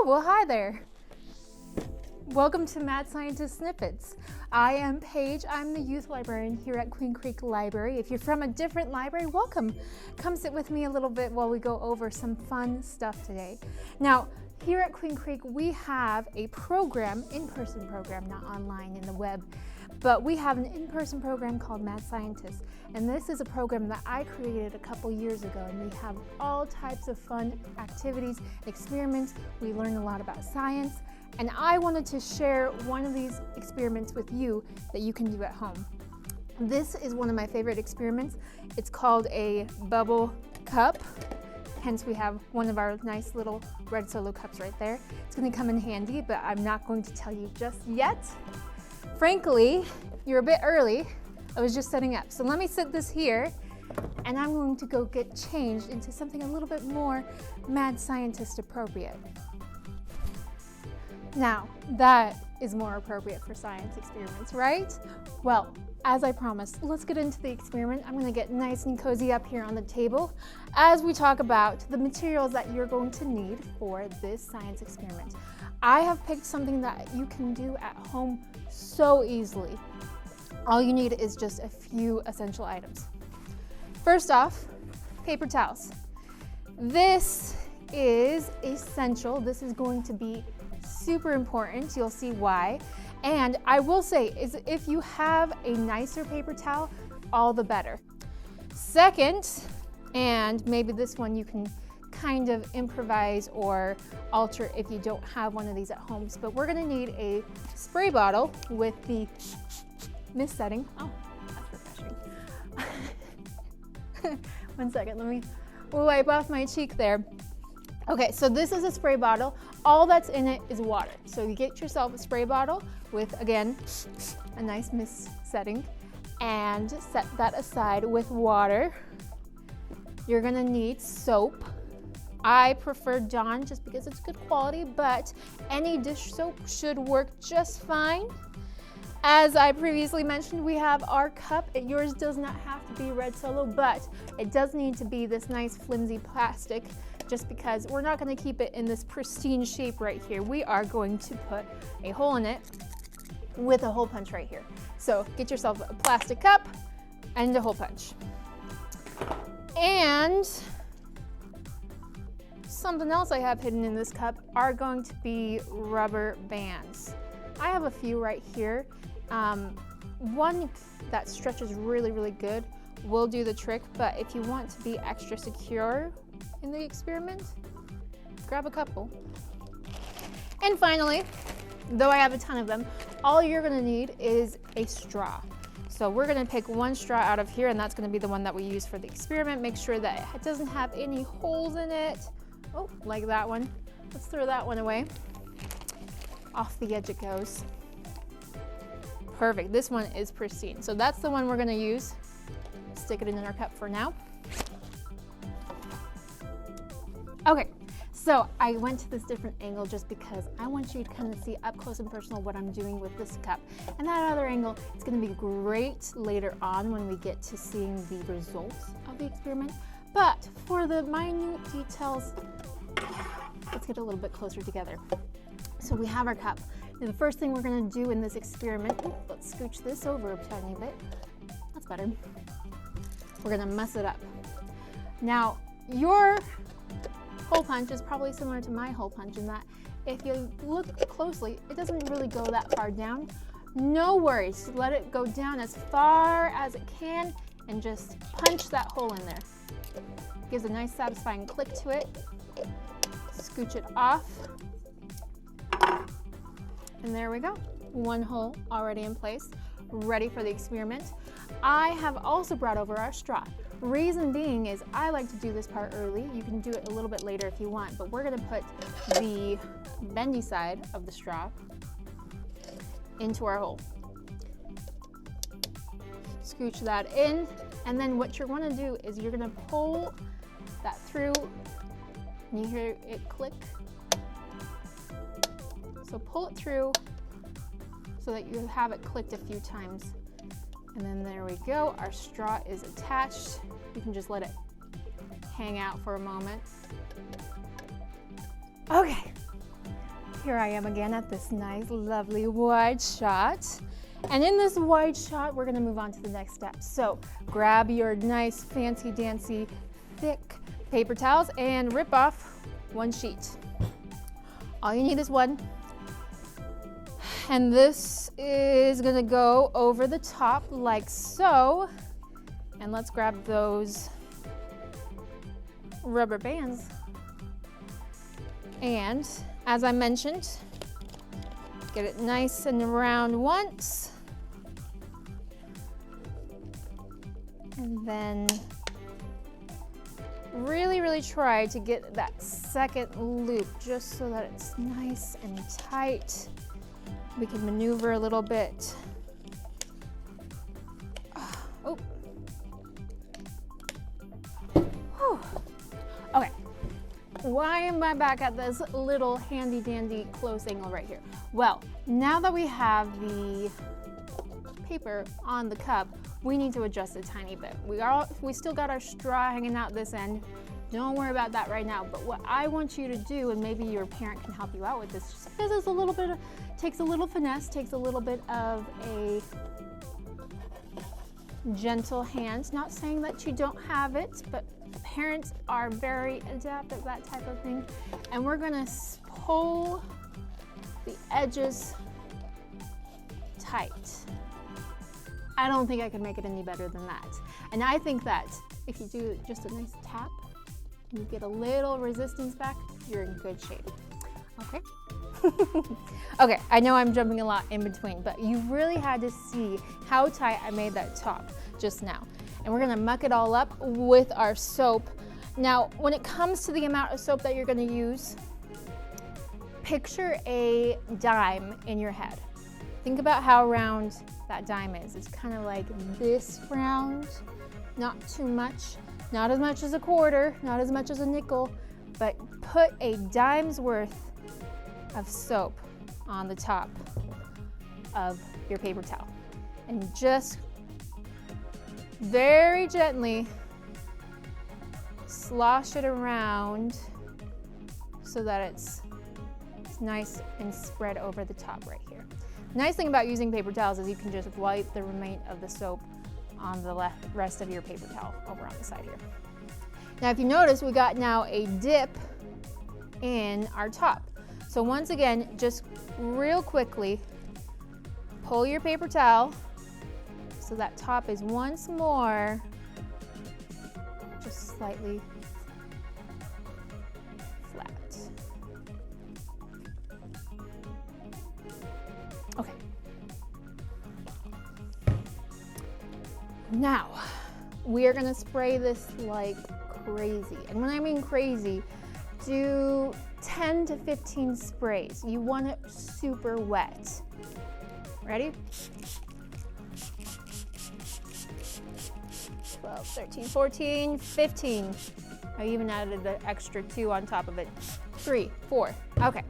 well, hi there. Welcome to Mad Scientist Snippets. I am Paige. I'm the youth librarian here at Queen Creek Library. If you're from a different library, welcome. Come sit with me a little bit while we go over some fun stuff today. Now, here at Queen Creek, we have a program, in-person program, not online in the web, but we have an in-person program called Mad Scientist. And this is a program that I created a couple years ago, and we have all types of fun activities, experiments. We learn a lot about science. And I wanted to share one of these experiments with you that you can do at home. This is one of my favorite experiments. It's called a bubble cup. Hence we have one of our nice little red Solo cups right there. It's going to come in handy, but I'm not going to tell you just yet. Frankly, you're a bit early. I was just setting up. So let me set this here, and I'm going to go get changed into something a little bit more Mad Scientist appropriate. Now, that is more appropriate for science experiments, right? Well, as I promised, let's get into the experiment. I'm going to get nice and cozy up here on the table as we talk about the materials that you're going to need for this science experiment. I have picked something that you can do at home so easily. All you need is just a few essential items. First off, paper towels. This is essential. This is going to be super important. You'll see why. And I will say is if you have a nicer paper towel, all the better. Second, and maybe this one you can kind of improvise or alter if you don't have one of these at home, but we're going to need a spray bottle with the mist setting. Oh, that's refreshing. One second, let me wipe off my cheek there. Okay, so this is a spray bottle. All that's in it is water. So you get yourself a spray bottle with, again, a nice mist setting, and set that aside with water. You're gonna need soap. I prefer Dawn just because it's good quality, but any dish soap should work just fine. As I previously mentioned, we have our cup. Yours does not have to be red Solo, but it does need to be this nice flimsy plastic, just because we're not going to keep it in this pristine shape right here. We are going to put a hole in it with a hole punch right here. So get yourself a plastic cup and a hole punch. And something else I have hidden in this cup are going to be rubber bands. I have a few right here. One that stretches really, really good will do the trick, but if you want to be extra secure in the experiment, grab a couple. And finally, though I have a ton of them, all you're gonna need is a straw. So we're gonna pick one straw out of here, and that's gonna be the one that we use for the experiment. Make sure that it doesn't have any holes in it. Oh, like that one. Let's throw that one away. Off the edge it goes. Perfect, this one is pristine. So that's the one we're gonna use. Stick it in our cup for now. Okay, so I went to this different angle just because I want you to kind of see up close and personal what I'm doing with this cup. And that other angle is gonna be great later on when we get to seeing the results of the experiment. But for the minute details, let's get a little bit closer together. So we have our cup. And the first thing we're gonna do in this experiment, let's scooch this over a tiny bit. That's better. We're gonna mess it up. Now, your hole punch is probably similar to my hole punch in that if you look closely, it doesn't really go that far down. No worries, let it go down as far as it can and just punch that hole in there. Gives a nice satisfying click to it. Scooch it off. And there we go. One hole already in place, ready for the experiment. I have also brought over our straw. Reason being is I like to do this part early. You can do it a little bit later if you want, but we're gonna put the bendy side of the straw into our hole. Scooch that in, and then what you're gonna do is you're gonna pull that through, and you hear it click. So pull it through so that you have it clicked a few times. And then there we go, our straw is attached. You can just let it hang out for a moment. Okay, here I am again at this nice, lovely wide shot. And in this wide shot, we're gonna move on to the next step. So grab your nice, fancy, dancy, thick paper towels and rip off one sheet. All you need is one. And this is gonna go over the top like so. And let's grab those rubber bands. And as I mentioned, get it nice and round once. And then really try to get that second loop just so that it's nice and tight. We can maneuver a little bit. Oh. Whew. Okay. Why am I back at this little handy dandy close angle right here? Well, now that we have the paper on the cup, we need to adjust a tiny bit. We still got our straw hanging out this end. Don't worry about that right now. But what I want you to do, and maybe your parent can help you out with this, just because it's a little bit of, takes a little finesse, takes a little bit of a gentle hand. Not saying that you don't have it, but parents are very adept at that type of thing. And we're gonna pull the edges tight. I don't think I can make it any better than that. And I think that if you do just a nice tap, and you get a little resistance back, you're in good shape. Okay? Okay, I know I'm jumping a lot in between, but you really had to see how tight I made that top just now. And we're gonna muck it all up with our soap. Now, when it comes to the amount of soap that you're gonna use, picture a dime in your head. Think about how round that dime is. It's kind of like this round, not too much, not as much as a quarter, not as much as a nickel, but put a dime's worth of soap on the top of your paper towel. And just very gently slosh it around so that it's nice and spread over the top right here. Nice thing about using paper towels is you can just wipe the remain of the soap on the rest of your paper towel over on the side here. Now if you notice, we got now a dip in our top. So once again, just real quickly, pull your paper towel so that top is once more just slightly flat. Okay. Now, we are gonna spray this like crazy. And when I mean crazy, do 10 to 15 sprays. You want it super wet. Ready? 12, 13, 14, 15. I even added the extra 2 on top of it. 3, 4, okay.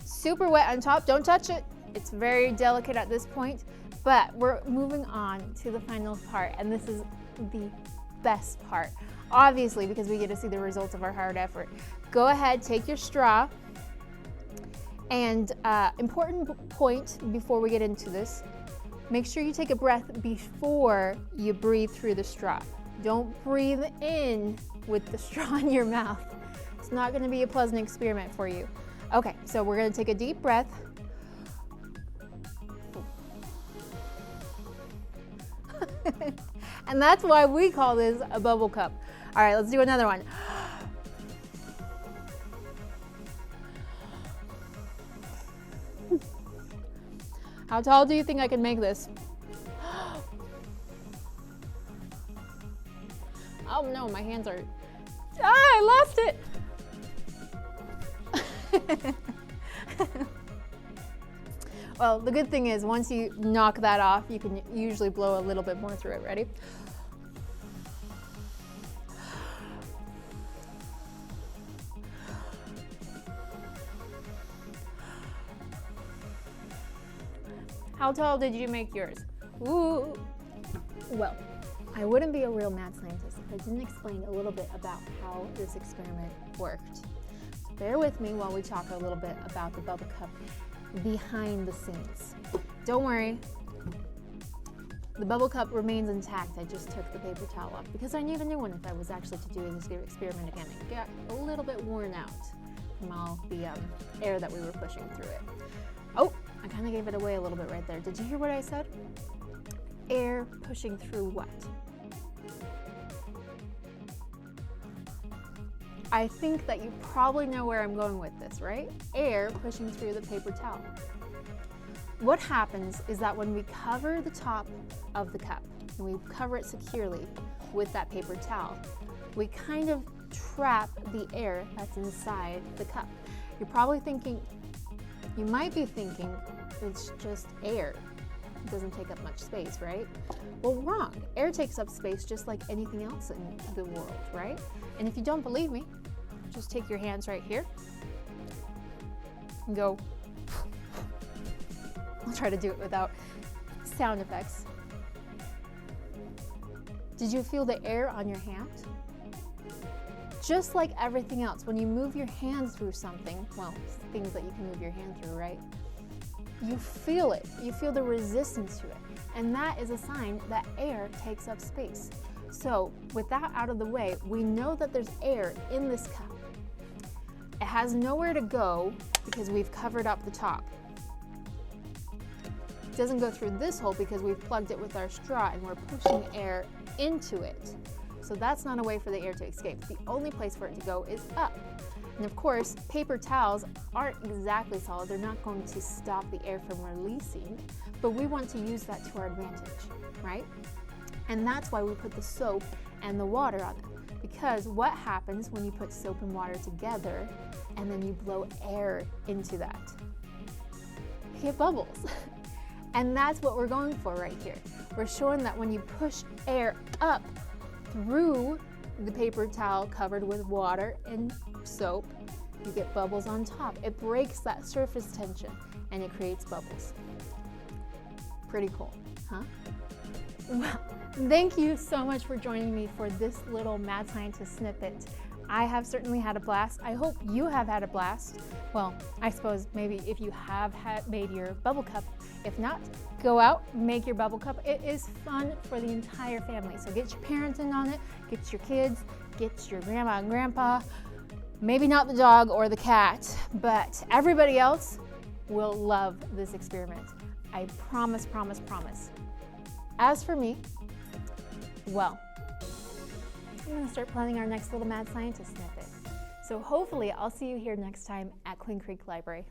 Super wet on top, don't touch it. It's very delicate at this point, but we're moving on to the final part, and this is the best part. Obviously, because we get to see the results of our hard effort. Go ahead, take your straw, and important point before we get into this, make sure you take a breath before you breathe through the straw. Don't breathe in with the straw in your mouth. It's not gonna be a pleasant experiment for you. Okay, so we're gonna take a deep breath. And that's why we call this a bubble cup. All right, let's do another one. How tall do you think I can make this? Oh no, my hands are, I lost it. Well, the good thing is once you knock that off, you can usually blow a little bit more through it. Ready? How tall did you make yours? Ooh. Well, I wouldn't be a real mad scientist if I didn't explain a little bit about how this experiment worked. bear with me while we talk a little bit about the bubble cup behind the scenes. Don't worry, the bubble cup remains intact. I just took the paper towel off because I need a new one if I was actually to do this experiment again. It got a little bit worn out from all the air that we were pushing through it. Oh, I kind of gave it away a little bit right there. Did you hear what I said? Air pushing through what? I think that you probably know where I'm going with this, right? Air pushing through the paper towel. What happens is that when we cover the top of the cup and we cover it securely with that paper towel, we kind of trap the air that's inside the cup. You're probably thinking, you might be thinking it's just air. It doesn't take up much space, right? Well, wrong. Air takes up space just like anything else in the world, right? And if you don't believe me, just take your hands right here and go. I'll try to do it without sound effects. Did you feel the air on your hand? Just like everything else, when you move your hands through something, well, things that you can move your hand through, right? You feel it. You feel the resistance to it. And that is a sign that air takes up space. So with that out of the way, we know that there's air in this cup. It has nowhere to go because we've covered up the top. It doesn't go through this hole because we've plugged it with our straw and we're pushing air into it. So that's not a way for the air to escape. The only place for it to go is up. And of course, paper towels aren't exactly solid. They're not going to stop the air from releasing, but we want to use that to our advantage, right? And that's why we put the soap and the water on it. Because what happens when you put soap and water together and then you blow air into that? You get bubbles. And that's what we're going for right here. We're showing that when you push air up through the paper towel covered with water and soap, you get bubbles on top. It breaks that surface tension and it creates bubbles. Pretty cool, huh? Well, thank you so much for joining me for this little Mad Scientist snippet. I have certainly had a blast. I hope you have had a blast. Well, I suppose maybe if you have made your bubble cup. If not, go out, make your bubble cup. It is fun for the entire family. So get your parents in on it, get your kids, get your grandma and grandpa, maybe not the dog or the cat, but everybody else will love this experiment. I promise, promise, promise. As for me, well, I'm gonna start planning our next little Mad Scientist snippet. So hopefully I'll see you here next time at Queen Creek Library.